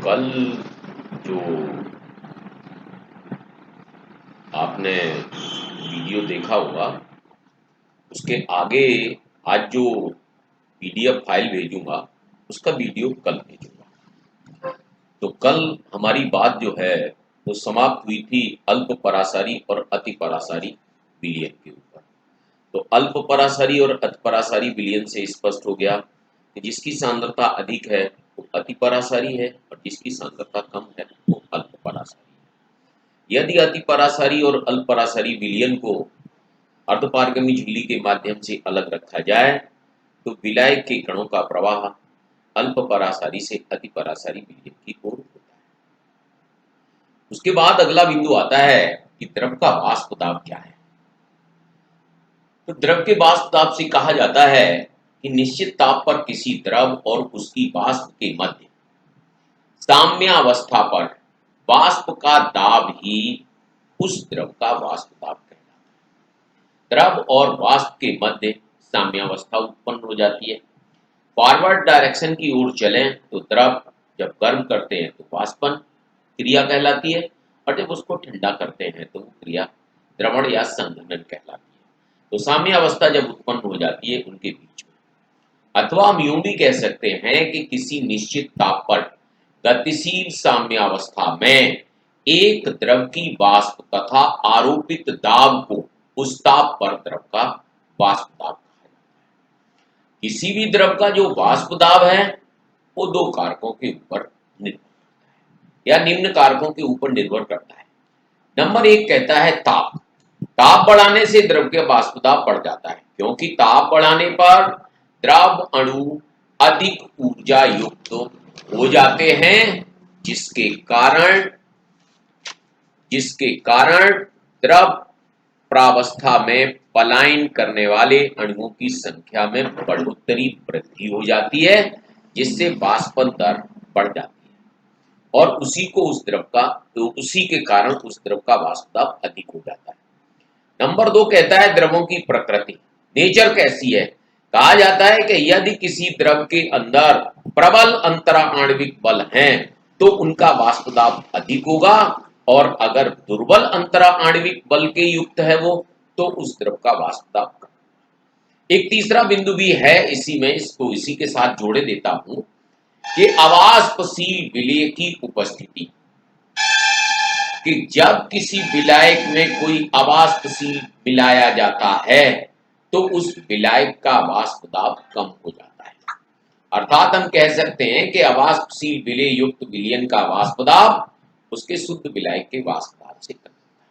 कल जो आपने वीडियो देखा होगा उसके आगे आज जो पीडीएफ फाइल भेजूंगा उसका वीडियो कल भेजूंगा। तो कल हमारी बात जो है वो समाप्त हुई थी अल्प परासारी और अति परासारी विलयन के ऊपर। तो अल्प परासारी और अति परासारी विलयन से स्पष्ट हो गया कि जिसकी सांद्रता अधिक है वो अति परासारी है और जिसकी सांद्रता कम है वो अल्प परासारी है। यदि अति परासारी और अल्प परासारी विलयन को अर्धपारगमी झिल्ली के माध्यम से अलग रखा जाए तो विलायक के कणों का प्रवाह अल्प परासारी से अति परासारी विलयन की ओर होता है। उसके बाद अगला बिंदु आता है कि द्रव का वाष्प दाब क्या है। तो द्रव के वाष्प दाब से कहा जाता है कि निश्चित ताप पर किसी द्रव और उसकी वाष्प के मध्य साम्यावस्था पर वाष्प का दाब ही उस द्रव का वाष्प दाब कहलाता है। द्रव और वाष्प के मध्य साम्यावस्था उत्पन्न हो जाती है। फॉरवर्ड डायरेक्शन की ओर चलें तो द्रव जब गर्म करते हैं तो वाष्पन क्रिया कहलाती है और जब उसको ठंडा करते हैं तो वो क्रिया द्रवण या संघनन कहलाती है। तो साम्यावस्था जब उत्पन्न हो जाती है उनके बीच में, अथवा हम यूं भी कह सकते हैं कि किसी निश्चित ताप पर गतिशील साम्यावस्था में एक द्रव की वाष्प तथा आरोपित दाब को उस ताप पर द्रव का वाष्प दाब कहा जाता है। किसी भी द्रव का जो वाष्प दाब है वो दो कारकों के ऊपर निर्भर करता है या निम्न कारकों के ऊपर निर्भर करता है। नंबर एक कहता है ताप। ताप बढ़ाने से द्रव के वाष्प दाब बढ़ जाता है क्योंकि ताप बढ़ाने पर द्रव अणु अधिक ऊर्जा युक्त हो जाते हैं जिसके कारण द्रव प्रावस्था में पलायन करने वाले अणुओं की संख्या में बढ़ोतरी वृद्धि हो जाती है जिससे वाष्पन दर बढ़ जाती है और उसी के कारण उस द्रव का वाष्प दाब अधिक हो जाता है। नंबर दो कहता है द्रवों की प्रकृति, नेचर कैसी है। कहा जाता है कि यदि किसी द्रव के अंदर प्रबल अंतराण्विक बल हैं तो उनका वाष्प दाब अधिक होगा और अगर दुर्बल अंतराण्विक बल के युक्त है वो तो उस द्रव का वाष्प दाब कम। एक तीसरा बिंदु भी है इसको इसी के साथ जोड़े देता हूं कि अवाष्पशील विलय की उपस्थिति, कि जब किसी विलायक में कोई अवाष्पशील मिलाया जाता है तो उस विलायक का वाष्प दाब कम हो जाता है। अर्थात हम कह सकते हैं कि अवाष्पशील विलय युक्त विलयन का वाष्प दाब उसके शुद्ध विलायक के वाष्प दाब से कम होता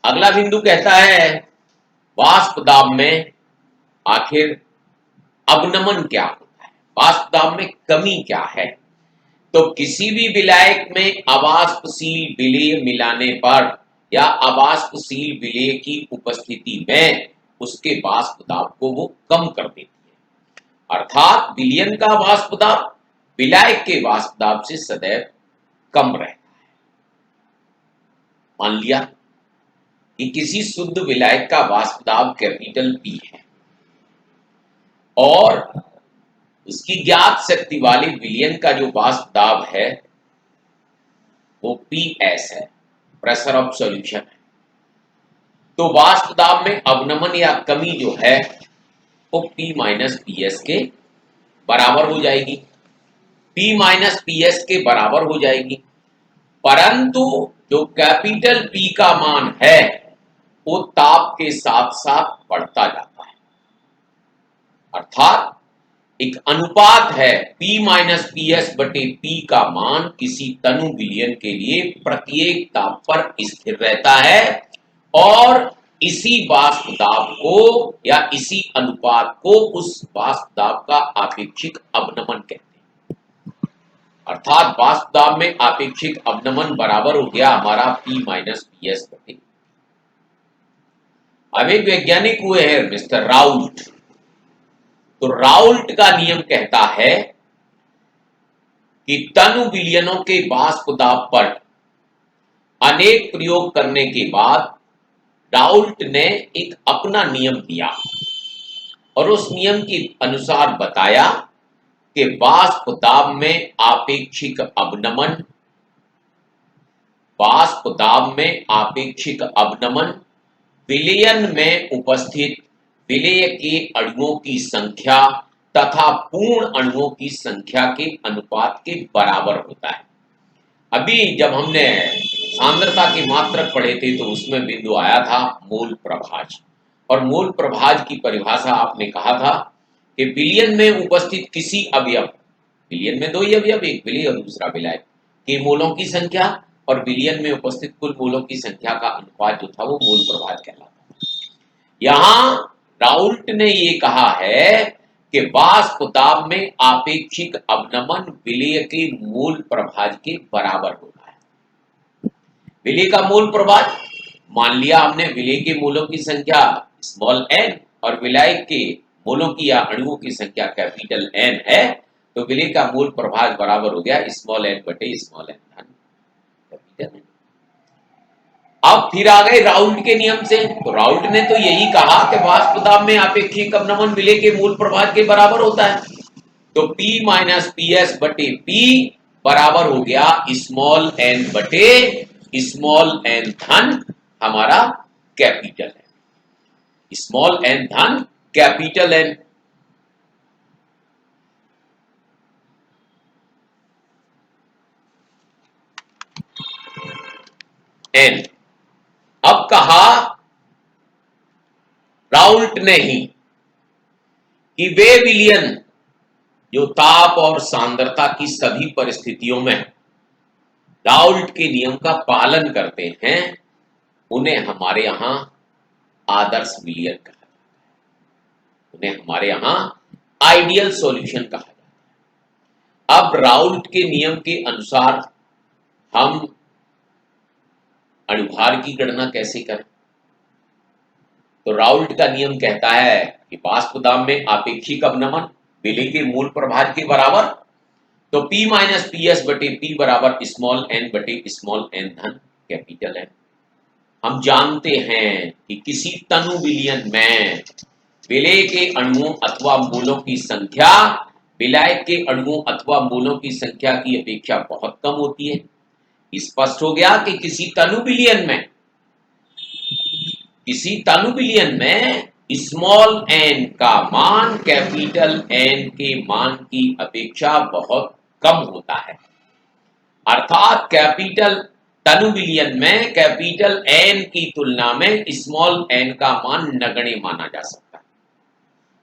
है। अगला बिंदु कहता है वाष्प दाब में आखिर अवनमन क्या होता है, वाष्प दाब में कमी क्या है। तो किसी भी विलायक में अवाष्पशील विलय मिलाने पर या अवाष्पशील विलय की उपस्थिति में उसके वाष्प दाब को वो कम कर देती है। अर्थात विलयन का वाष्प दाब विलायक के वाष्प दाब से सदैव कम रहता है। मान लिया कि किसी शुद्ध विलायक का वाष्प दाब कैपिटल P है और उसकी ज्ञात शक्ति वाले विलयन का जो वाष्प दाब है वो PS है, प्रेशर ऑफ सॉल्यूशन है। तो वाष्प दाब में अवनमन या कमी जो है वो P माइनस PS के बराबर हो जाएगी, P माइनस PS के बराबर हो जाएगी। परंतु जो कैपिटल P का मान है वो ताप के साथ साथ बढ़ता जाता है। अर्थात एक अनुपात है P माइनस PS बटे P का मान किसी तनु विलयन के लिए प्रत्येक ताप पर स्थिर रहता है और इसी वाष्प दाब को या इसी अनुपात को उस वाष्प दाब का आपेक्षिक अवनमन कहते हैं। अर्थात वाष्प दाब में आपेक्षिक अवनमन बराबर हो गया हमारा P माइनस PS बटे। अब एक वैज्ञानिक हुए हैं मिस्टर राउल्ट। तो राउल्ट का नियम कहता है कि तनु विलयनों के वाष्प दाब पर अनेक प्रयोग करने के बाद राउल्ट ने एक अपना नियम दिया और उस नियम के अनुसार बताया कि वाष्प दाब में आपेक्षिक अवनमन, वाष्प दाब में आपेक्षिक अवनमन विलयन में उपस्थित विलेय के अणुओं की संख्या तथा पूर्ण अणुओं की संख्या के अनुपात के बराबर होता है। अभी जब हमने सांद्रता के मात्रक पढ़े थे तो उसमें बिंदु आया था मोल प्रभाज, और मोल प्रभाज की परिभाषा आपने कहा था कि विलयन में उपस्थित किसी अवयव, विलयन में दो ही अवयव, एक विलेय और दूसरा विलायक, के मोलों की संख्या और विलयन में उपस्थित कुल मोलों की संख्या का अनुपात जो था वो मोल प्रभाज कहलाता है। यहां राउल्ट ने ये कहा है कि वाष्प दाब में आपेक्षिक अवनमन विलेय के मोल प्रभाज के बराबर होता है। विलेय का मोल प्रभाज, मान लिया हमने विलेय के मोलों की संख्या स्मॉल एन और विलायक के मोलों की या अणुओं की संख्या कैपिटल एन है, तो विलेय का मोल प्रभाज बराबर हो गया स्मॉल एन बटे स्मॉल एन धन कैपिटल एन। अब फिर आ गए राउल्ट के नियम से, तो राउल्ट ने तो यही कहा कि वाष्प दाब में आपेक्षिक अवनमन विलेय के मूल प्रभाज के बराबर होता है, तो P माइनस पी एस बटे P बराबर हो गया स्मॉल एन बटे स्मॉल एन धन हमारा कैपिटल एन, स्मॉल एन धन कैपिटल एन। एन अब कहा राउल्ट ने ही कि वे विलयन जो ताप और सांद्रता की सभी परिस्थितियों में राउल्ट के नियम का पालन करते हैं उन्हें हमारे यहां आदर्श विलयन कहा जाता है, उन्हें हमारे यहां आइडियल सॉल्यूशन कहा जाता है। अब राउल्ट के नियम के अनुसार हम अणुभार की गणना कैसे करें? तो राउल्ट का नियम कहता है कि वाष्प दाब में आपेक्षिक अवनमन विलेय के मूल प्रभाज के बराबर, तो P माइनस पी एस बटे P बराबर स्मॉल एन बटे स्मॉल एन धन कैपिटल एन। हम जानते हैं कि किसी तनु विलयन में विलेय के अणुओं अथवा मूलों की संख्या विलायक के अणुओं अथवा मूलों की संख्या की अपेक्षा बहुत कम होती है। स्पष्ट हो गया कि किसी तनु विलयन में स्मॉल एन का मान कैपिटल एन के मान की अपेक्षा बहुत कम होता है, अर्थात कैपिटल तनु विलयन में कैपिटल एन की तुलना में स्मॉल एन का मान नगण्य माना जा सकता है।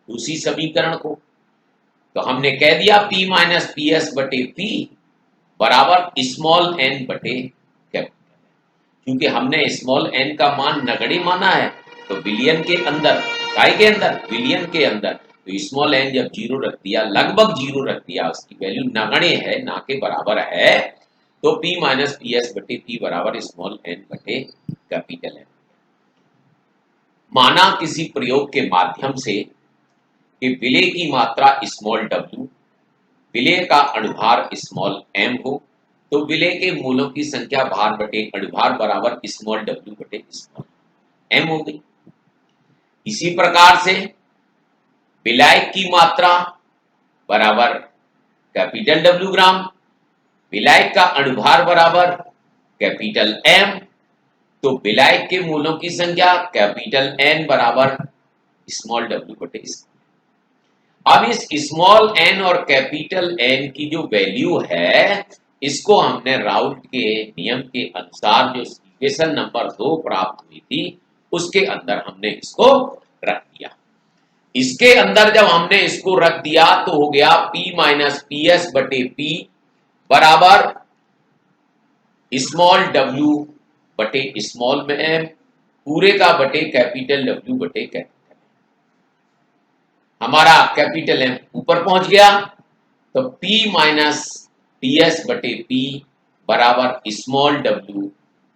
उसी समीकरण को तो हमने कह दिया P माइनस पी एस बटे P बराबर स्मॉल एन बटे कैपिटल, क्योंकि हमने स्मॉल एन का मान नगण्य माना है, तो विलयन के अंदर, काय के अंदर, विलयन के अंदर, तो स्मॉल एन जब जीरो रख दिया, लगभग जीरो रख दिया, उसकी वैल्यू नगण्य है, ना के बराबर है, तो P माइनस पी एस बटे P बराबर स्मॉल एन बटे कैपिटल एन। माना किसी प्रयोग के माध्यम से कि विलेय की मात्रा स्मॉल w, विलेय का अणुभार स्मॉल m हो, तो विलेय के मूलों की संख्या भार बटे अणुभार बराबर स्मॉल w बटे स्मॉल m हो गई। इसी प्रकार से विलायक की मात्रा बराबर कैपिटल W ग्राम, विलायक का अणुभार बराबर कैपिटल M, तो विलायक के मूलों की संख्या कैपिटल N बराबर स्मॉल w बटे स्मॉल। अब इस स्मॉल n और कैपिटल N की जो वैल्यू है, इसको हमने राउल्ट के नियम के अनुसार जो इक्वेशन नंबर 2 प्राप्त हुई थी उसके अंदर हमने इसको रख दिया। इसके अंदर जब हमने इसको रख दिया तो हो गया P माइनस पी एस बटे P बराबर स्मॉल w बटे स्मॉल में m पूरे का बटे कैपिटल W बटे कैपिटल, हमारा कैपिटल M ऊपर पहुंच गया, तो P माइनस पी एस बटे P बराबर स्मॉल w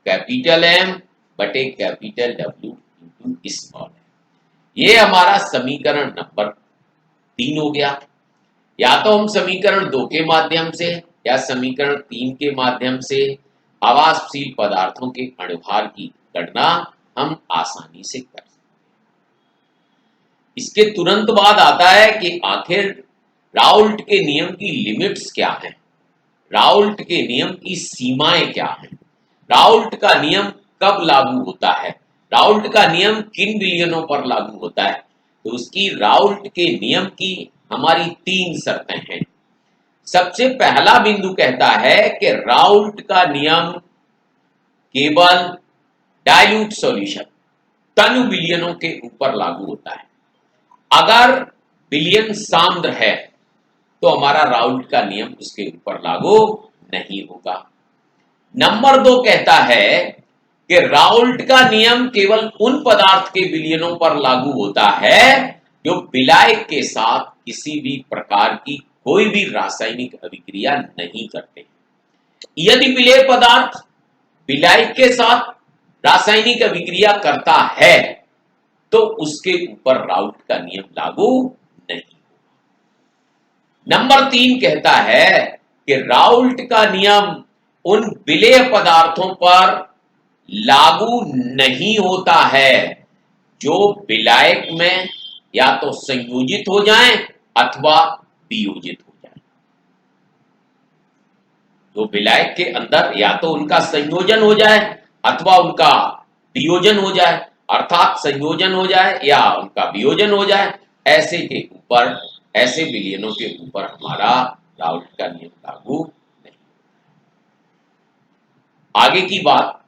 कैपिटल M बटे capital W into small m। ये हमारा समीकरण नंबर 3 हो गया। या तो हम समीकरण 2 के माध्यम से या समीकरण 3 के माध्यम से आवासशील पदार्थों के अणुभार की गणना हम आसानी से कर सकते हैं। इसके तुरंत बाद आता है कि आखिर राउल्ट के नियम की लिमिट्स क्या है, राउल्ट के नियम की सीमाएं क्या हैं, राउल्ट का नियम कब लागू होता है, राउल्ट का नियम किन विलियनों पर लागू होता है। तो उसकी राउल्ट के नियम की हमारी 3 शर्तें हैं। सबसे पहला बिंदु कहता है कि राउल्ट का नियम केवल डाइल्यूट सॉल्यूशन तनु विलियनों के ऊपर लागू होता है। अगर विलियन सांद्र है तो हमारा राउल्ट का नियम उसके ऊपर लागू नहीं होगा। नंबर 2 कहता है कि राउल्ट का नियम केवल उन पदार्थ के विलियनों पर लागू होता है जो विलायक के साथ किसी भी प्रकार की कोई भी रासायनिक अभिक्रिया नहीं करते। यदि विलेय पदार्थ विलायक के साथ रासायनिक अभिक्रिया करता है तो उसके ऊपर राउल्ट का नियम लागू नहीं। नंबर 3 कहता है कि राउल्ट का नियम उन विलेय पदार्थों पर लागू नहीं होता है जो विलायक में या तो संयोजित हो जाएं अथवा वियोजित हो जाएं। जो विलायक के अंदर या तो उनका संयोजन हो जाए अथवा उनका वियोजन हो जाए, अर्थात संयोजन हो जाए या उनका वियोजन हो जाए, ऐसे के ऊपर, ऐसे विलियनों के ऊपर हमारा राउल्ट का नियम लागू नहीं। आगे की बात